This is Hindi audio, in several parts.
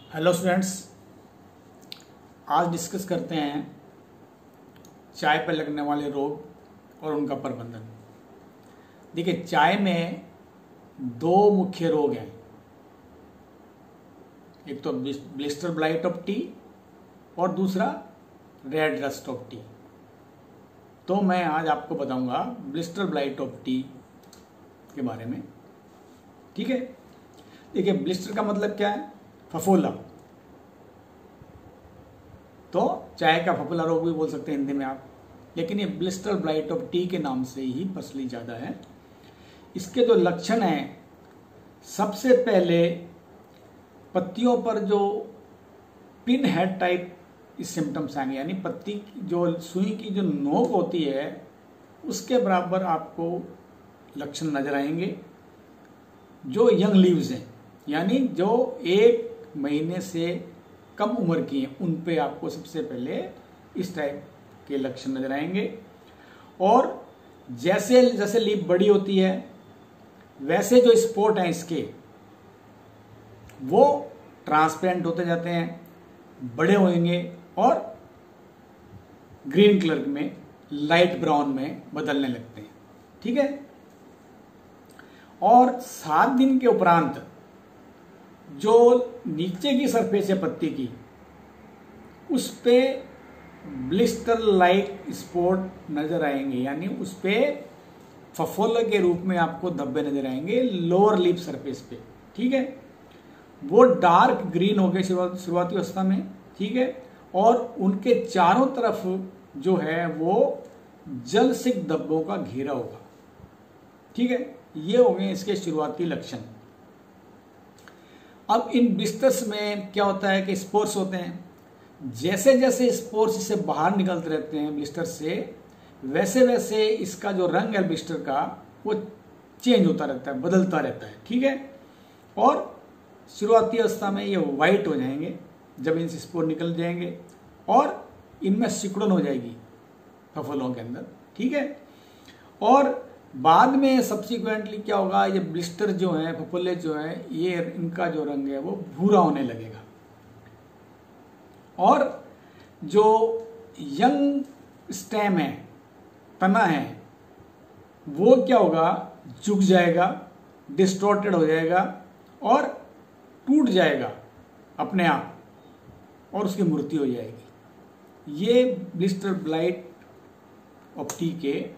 हेलो स्टूडेंट्स, आज डिस्कस करते हैं चाय पर लगने वाले रोग और उनका प्रबंधन। देखिए, चाय में दो मुख्य रोग हैं, एक तो ब्लिस्टर ब्लाइट ऑफ टी और दूसरा रेड रस्ट ऑफ टी। तो मैं आज आपको बताऊंगा ब्लिस्टर ब्लाइट ऑफ टी के बारे में। ठीक है, देखिए ब्लिस्टर का मतलब क्या है? फफोला। तो चाय का फफोला रोग भी बोल सकते हैं हिंदी में आप, लेकिन ये ब्लिस्टर ब्लाइट ऑफ टी के नाम से ही फसली ज्यादा है। इसके जो लक्षण हैं, सबसे पहले पत्तियों पर जो पिन हेड टाइप सिम्टम्स आएंगे, यानी पत्ती जो सुई की जो नोक होती है उसके बराबर आपको लक्षण नजर आएंगे। जो यंग लीव्स हैं, यानी जो 1 महीने से कम उम्र की हैं, उन पे आपको सबसे पहले इस टाइप के लक्षण नजर आएंगे। और जैसे जैसे लीफ बड़ी होती है वैसे जो स्पॉट हैं इसके वो ट्रांसपेरेंट होते जाते हैं, बड़े होंगे और ग्रीन कलर में, लाइट ब्राउन में बदलने लगते हैं। ठीक है, और 7 दिन के उपरांत जो नीचे की सरफेस है पत्ती की, उस पे ब्लिस्टर लाइक स्पॉट नजर आएंगे, यानी उस पे फफोले के रूप में आपको धब्बे नजर आएंगे लोअर लिप सरफेस पे। ठीक है, वो डार्क ग्रीन हो गए शुरुआती अवस्था में। ठीक है, और उनके चारों तरफ जो है वो जल सिक्त धब्बों का घेरा होगा। ठीक है, ये हो गए इसके शुरुआती लक्षण। अब इन ब्लिस्टर्स में क्या होता है कि स्पोर्स होते हैं, जैसे जैसे स्पोर्स से बाहर निकलते रहते हैं ब्लिस्टर से, वैसे वैसे इसका जो रंग है ब्लिस्टर का वो चेंज होता रहता है, बदलता रहता है। ठीक है, और शुरुआती अवस्था में ये वाइट हो जाएंगे जब इनसे स्पोर निकल जाएंगे, और इनमें सिकुड़न हो जाएगी फफोलों के अंदर। ठीक है, और बाद में सब्सिक्वेंटली क्या होगा, ये ब्लिस्टर जो है, फफोले जो है, ये इनका जो रंग है वो भूरा होने लगेगा, और जो यंग स्टेम है, तना है, वो क्या होगा, झुक जाएगा, डिस्टॉर्टेड हो जाएगा और टूट जाएगा अपने आप, और उसकी मृत्यु हो जाएगी। ये ब्लिस्टर ब्लाइट ऑफ टी के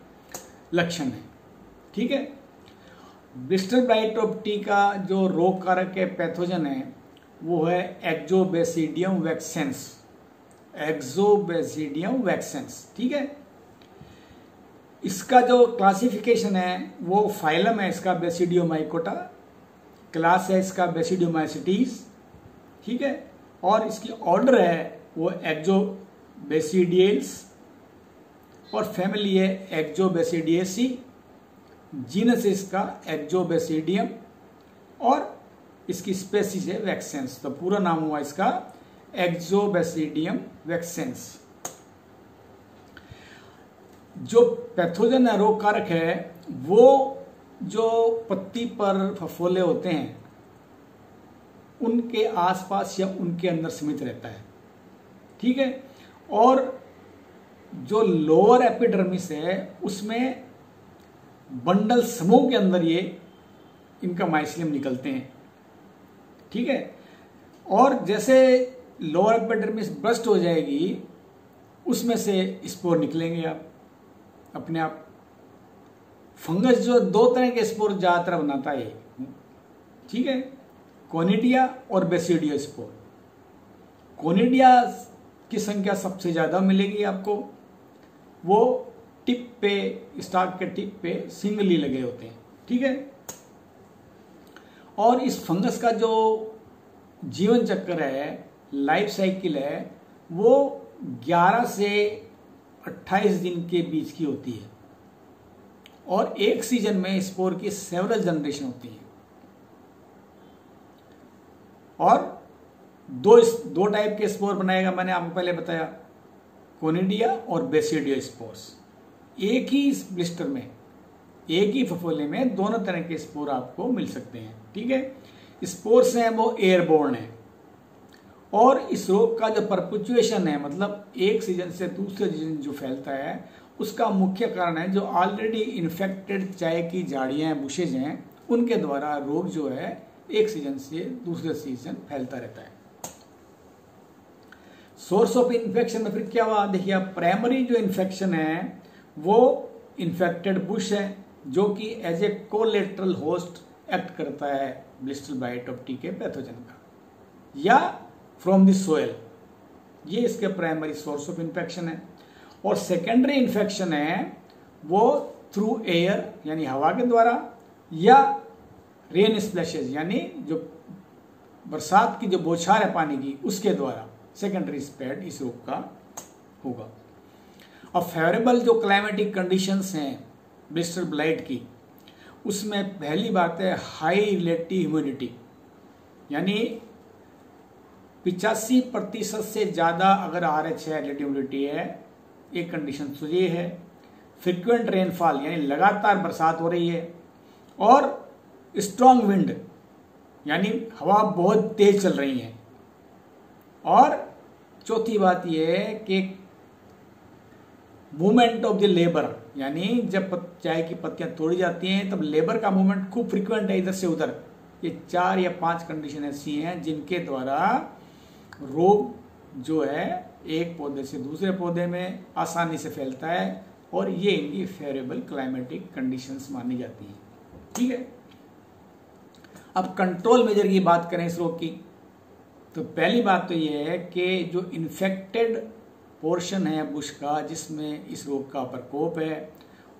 लक्षण है। ठीक है, ब्लिस्टर ब्लाइट ऑफ टी का जो रोग कारक है, पैथोजन है, वो है एक्सोबैसिडियम वैक्सेंस। एक्सोबैसिडियम वैक्सेंस। ठीक है, इसका जो क्लासिफिकेशन है वो फाइलम है इसका बेसिडियोमाइकोटा, क्लास है इसका बेसिडियोमाइसिटीज। ठीक है, और इसकी ऑर्डर है वो एक्सोबैसिडियल्स, और फैमिली है एक्सोबैसिडियेसी, जीनस इसका एक्सोबैसिडियम, और इसकी स्पेसीज है वैक्सेंस। तो पूरा नाम हुआ इसका एक्सोबैसिडियम वैक्सेंस। जो पैथोजन है, रोग कारक है, वो जो पत्ती पर फफोले होते हैं उनके आसपास या उनके अंदर सीमित रहता है। ठीक है, और जो लोअर एपिडर्मिस है उसमें बंडल समूह के अंदर ये इनका माइसिलियम निकलते हैं। ठीक है, और जैसे लोअर एपिडर्मिस बस्ट हो जाएगी उसमें से स्पोर निकलेंगे आप अपने आप। फंगस जो 2 तरह के स्पोर ज्यादातर बनाता है, ठीक है, कोनिडिया और बेसिडियो स्पोर। कोनिडिया की संख्या सबसे ज्यादा मिलेगी आपको, वो टिप पे, स्टार्क के टिप पे सिंगली लगे होते हैं। ठीक है, और इस फंगस का जो जीवन चक्र है, लाइफ साइकिल है, वो 11 से 28 दिन के बीच की होती है, और एक सीजन में स्पोर की सेवरल जनरेशन होती है। और दो टाइप के स्पोर बनाएगा, मैंने आपको पहले बताया, कोनिडिया और बेसिडियो स्पोर्स। एक ही ब्लिस्टर में, एक ही फफोले में दोनों तरह के स्पोर आपको मिल सकते हैं। ठीक है, स्पोर्स हैं वो एयरबोर्न है, और इस रोग का जो परपेचुएशन है, मतलब एक सीजन से दूसरे सीजन जो फैलता है, उसका मुख्य कारण है जो ऑलरेडी इन्फेक्टेड चाय की झाड़ियाँ बुशेज हैं, उनके द्वारा रोग जो है एक सीजन से दूसरे सीजन फैलता रहता है। सोर्स ऑफ इन्फेक्शन में फिर क्या हुआ, देखिए आप, प्राइमरी जो इन्फेक्शन है वो इन्फेक्टेड बुश है जो कि as a collateral host act करता है ब्लिस्टर ब्लाइट ऑफ टी के पैथोजन का, या फ्रॉम द सोयल, ये इसके प्राइमरी सोर्स ऑफ इन्फेक्शन है। और सेकेंडरी इन्फेक्शन है वो थ्रू एयर यानी हवा के द्वारा, या रेन स्प्लैशेज यानी जो बरसात की जो बौछार है पानी की उसके द्वारा सेकेंडरी स्प्रेड इस रोग का होगा। अब फेवरेबल जो क्लाइमेटिक कंडीशंस हैं ब्लिस्टर ब्लाइट की, उसमें पहली बात है हाई रिलेटिव ह्यूमिडिटी, यानी 85% से ज़्यादा अगर RH है, रिलेटिव ह्यूमिडिटी है, एक कंडीशन तो ये है। फ्रिक्वेंट रेनफॉल यानी लगातार बरसात हो रही है, और स्ट्रॉन्ग विंड यानी हवा बहुत तेज चल रही है। और चौथी बात यह है कि मूवमेंट ऑफ द लेबर, यानी जब चाय की पत्तियां तोड़ी जाती हैं तब लेबर का मूवमेंट खूब फ्रिक्वेंट है इधर से उधर। ये 4 या 5 कंडीशन ऐसी हैं जिनके द्वारा रोग जो है एक पौधे से दूसरे पौधे में आसानी से फैलता है, और ये इनकी फेवरेबल क्लाइमेटिक कंडीशंस मानी जाती हैं। ठीक है, अब कंट्रोल मेजर की बात करें इस रोग की, तो पहली बात तो ये है कि जो इन्फेक्टेड पोर्शन है बुश का जिसमें इस रोग का प्रकोप है,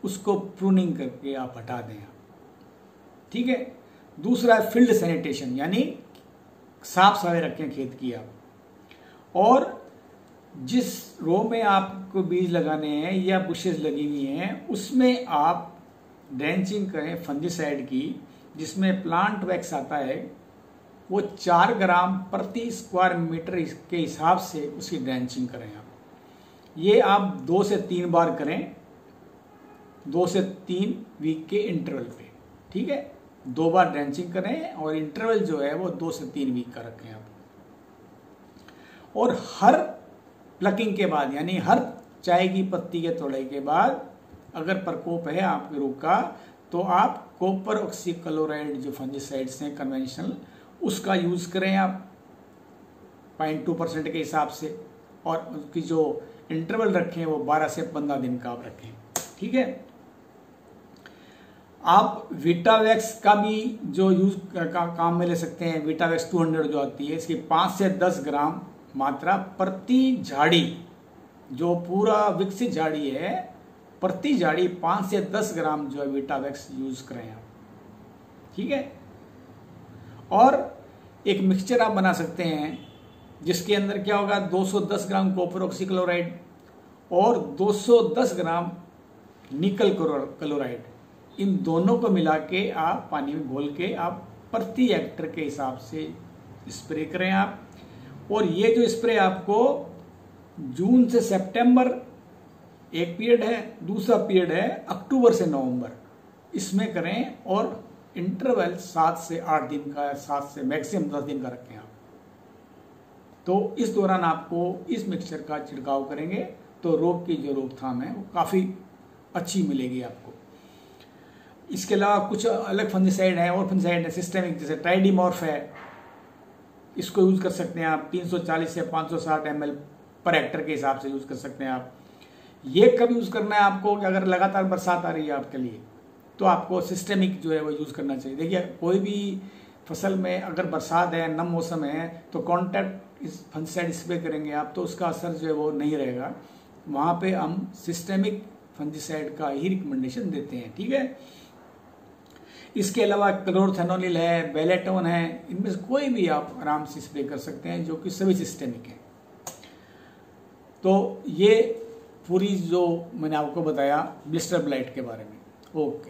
उसको प्रूनिंग करके आप हटा दें। ठीक है, दूसरा है फील्ड सैनिटेशन, यानी साफ सफाई रखें खेत की आप। और जिस रो में आपको बीज लगाने हैं या बुशेज लगी हुई हैं उसमें आप ड्रेंचिंग करें फंजीसाइड की, जिसमें प्लांट वैक्स आता है, वो 4 ग्राम प्रति स्क्वायर मीटर के हिसाब से उसकी ड्रेंचिंग करें आप। ये आप 2 से 3 बार करें, 2 से 3 वीक के इंटरवल पे। ठीक है, 2 बार ड्रेंचिंग करें और इंटरवल जो है वो 2 से 3 वीक का रखें आप। और हर प्लकिंग के बाद, यानी हर चाय की पत्ती के तोड़ाई के बाद अगर प्रकोप है आपके रोग का, तो आप कॉपर ऑक्सीक्लोराइड जो फंजीसाइड्स हैं कन्वेंशनल, उसका यूज करें आप 0.2% के हिसाब से, और उसकी जो इंटरवल रखें वो 12 से 15 दिन का आप रखें। ठीक है, आप वीटावैक्स का भी जो यूज काम में ले सकते हैं। वीटावैक्स 200 जो आती है, इसकी 5 से 10 ग्राम मात्रा प्रति झाड़ी, जो पूरा विकसित झाड़ी है प्रति झाड़ी 5 से 10 ग्राम जो है वीटावैक्स यूज करें आप। ठीक है, और एक मिक्सचर आप बना सकते हैं जिसके अंदर क्या होगा, 210 ग्राम कॉपर ऑक्सीक्लोराइड और 210 ग्राम निकल क्लोराइड, इन दोनों को मिला के आप पानी में घोल के आप प्रति हेक्टर के हिसाब से स्प्रे करें आप। और ये जो स्प्रे आपको जून से सितंबर एक पीरियड है, दूसरा पीरियड है अक्टूबर से नवंबर, इसमें करें, और इंटरवल 7 से 8 दिन का, 7 से मैक्सिमम 10 दिन का रखें आप। तो इस दौरान आपको इस मिक्सचर का छिड़काव करेंगे तो रोग की जो रोकथाम है वो काफ़ी अच्छी मिलेगी आपको। इसके अलावा कुछ अलग फंजीसाइड है, और फंजीसाइड है सिस्टेमिक, जैसे ट्राइडीमॉर्फ है, इसको यूज कर सकते हैं आप 340 से 560 ml पर हेक्टर के हिसाब से यूज कर सकते हैं आप। ये कब यूज करना है आपको कि अगर लगातार बरसात आ रही है आपके लिए, तो आपको सिस्टेमिक जो है वो यूज करना चाहिए। देखिए, कोई भी फसल में अगर बरसात है, नम मौसम है, तो कॉन्टैक्ट इस फंजीसाइड स्प्रे करेंगे आप, तो उसका असर जो है वो नहीं रहेगा। वहां पे हम सिस्टेमिक फंजीसाइड का ही रिकमेंडेशन देते हैं। ठीक है, इसके अलावा क्लोरोथेनोलिल है, बेलेटोन है, इनमें से कोई भी आप आराम से स्प्रे कर सकते हैं, जो कि सभी सिस्टेमिक है। तो ये पूरी जो मैंने आपको बताया ब्लिस्टर ब्लाइट के बारे में। ओके।